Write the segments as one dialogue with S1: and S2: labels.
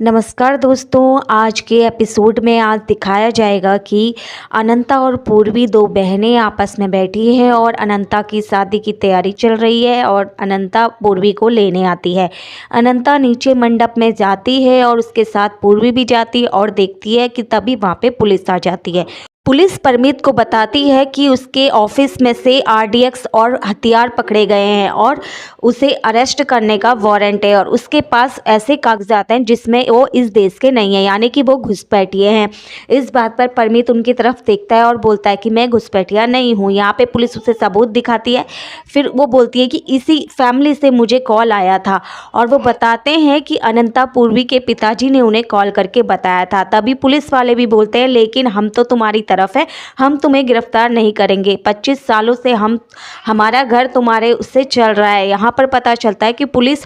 S1: नमस्कार दोस्तों, आज के एपिसोड में आज दिखाया जाएगा कि अनंता और पूर्वी दो बहनें आपस में बैठी हैं और अनंता की शादी की तैयारी चल रही है और अनंता पूर्वी को लेने आती है। अनंता नीचे मंडप में जाती है और उसके साथ पूर्वी भी जाती है और देखती है कि तभी वहाँ पे पुलिस आ जाती है। पुलिस परमीत को बताती है कि उसके ऑफिस में से आरडीएक्स और हथियार पकड़े गए हैं और उसे अरेस्ट करने का वारंट है और उसके पास ऐसे कागजात हैं जिसमें वो इस देश के नहीं है, यानी कि वो घुसपैठिए हैं। इस बात पर परमीत उनकी तरफ देखता है और बोलता है कि मैं घुसपैठिया नहीं हूँ। यहाँ पे पुलिस उसे सबूत दिखाती है। फिर वो बोलती है कि इसी फैमिली से मुझे कॉल आया था और वो बताते हैं कि अनंता पूर्वी के पिताजी ने उन्हें कॉल करके बताया था। तभी पुलिस वाले भी बोलते हैं लेकिन हम तो तुम्हारी तरफ है, हम तुम्हें गिरफ्तार नहीं करेंगे। 25 सालों से हमारा घर तुम्हारे उससे चल रहा है। यहाँ पर पता चलता है कि पुलिस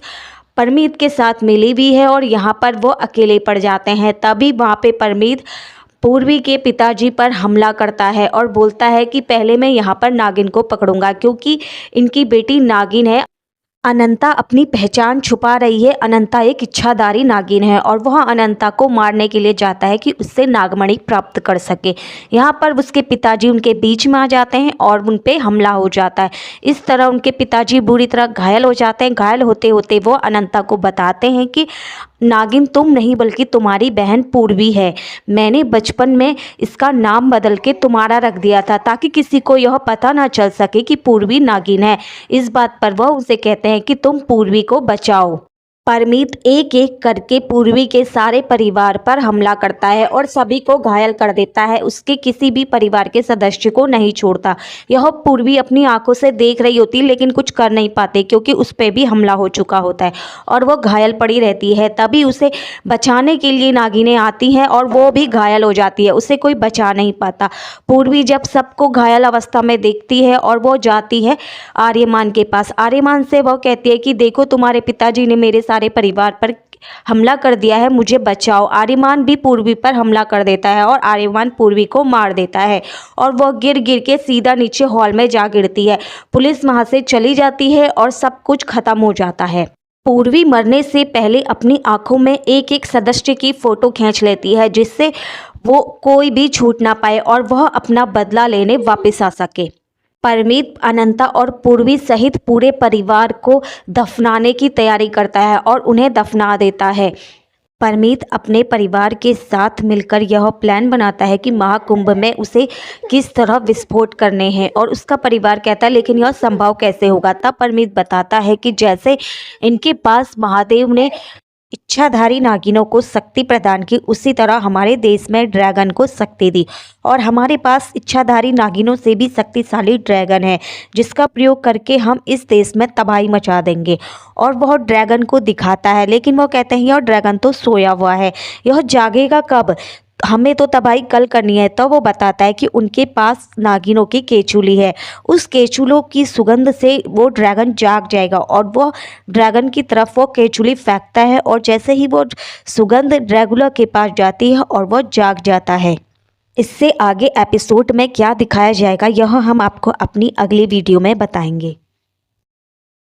S1: परमीत के साथ मिली भी है और यहाँ पर वो अकेले पड़ जाते हैं। तभी वहाँ पे परमीत पूर्वी के पिताजी पर हमला करता है और बोलता है कि पहले मैं यहाँ पर नागिन को पकड़ूंगा, क्योंकि इनकी बेटी नागिन है। अनंता अपनी पहचान छुपा रही है। अनंता एक इच्छाधारी नागिन है और वह अनंता को मारने के लिए जाता है कि उससे नागमणि प्राप्त कर सके। यहाँ पर उसके पिताजी उनके बीच में आ जाते हैं और उन पे हमला हो जाता है। इस तरह उनके पिताजी बुरी तरह घायल हो जाते हैं। घायल होते होते वो अनंता को बताते हैं कि नागिन तुम नहीं बल्कि तुम्हारी बहन पूर्वी है। मैंने बचपन में इसका नाम बदल के तुम्हारा रख दिया था ताकि किसी को यह पता ना चल सके कि पूर्वी नागिन है। इस बात पर वह उसे कहते हैं कि तुम पूर्वी को बचाओ। परमीत एक एक करके पूर्वी के सारे परिवार पर हमला करता है और सभी को घायल कर देता है। उसके किसी भी परिवार के सदस्य को नहीं छोड़ता। यह पूर्वी अपनी आंखों से देख रही होती लेकिन कुछ कर नहीं पाते, क्योंकि उस पर भी हमला हो चुका होता है और वो घायल पड़ी रहती है। तभी उसे बचाने के लिए नागिनें आती हैं और वो भी घायल हो जाती है। उसे कोई बचा नहीं पाता। पूर्वी जब सबको घायल अवस्था में देखती है और वो जाती है आर्यमान के पास। आर्यमान से वो कहती है कि देखो, तुम्हारे पिताजी ने मेरे सारे परिवार पर हमला कर दिया है, मुझे बचाओ। आर्यमान भी पूर्वी पर हमला कर देता है और आर्यमान पूर्वी को मार देता है और वह गिर गिर के सीधा नीचे हॉल में जा गिरती है। पुलिस वहां से चली जाती है और सब कुछ खत्म हो जाता है। पूर्वी मरने से पहले अपनी आंखों में एक एक सदस्य की फोटो खींच लेती है, जिससे वो कोई भी छूट ना पाए और वह अपना बदला लेने वापस आ सके। परमीत अनंता और पूर्वी सहित पूरे परिवार को दफनाने की तैयारी करता है और उन्हें दफना देता है। परमीत अपने परिवार के साथ मिलकर यह प्लान बनाता है कि महाकुंभ में उसे किस तरह विस्फोट करने हैं और उसका परिवार कहता है लेकिन यह संभव कैसे होगा। तब परमीत बताता है कि जैसे इनके पास महादेव ने इच्छाधारी नागिनों को शक्ति प्रदान की, उसी तरह हमारे देश में ड्रैगन को शक्ति दी और हमारे पास इच्छाधारी नागिनों से भी शक्तिशाली ड्रैगन है, जिसका प्रयोग करके हम इस देश में तबाही मचा देंगे। और वह ड्रैगन को दिखाता है लेकिन वो कहते हैं यह ड्रैगन तो सोया हुआ है, यह जागेगा कब, हमें तो तबाही कल करनी है। तो वो बताता है कि उनके पास नागिनों की केचुली है, उस केचुलों की सुगंध से वो ड्रैगन जाग जाएगा और वो ड्रैगन की तरफ वो केचुली फेंकता है और जैसे ही वो सुगंध ड्रैगुला के पास जाती है और वो जाग जाता है। इससे आगे एपिसोड में क्या दिखाया जाएगा यह हम आपको अपनी अगली वीडियो में बताएंगे।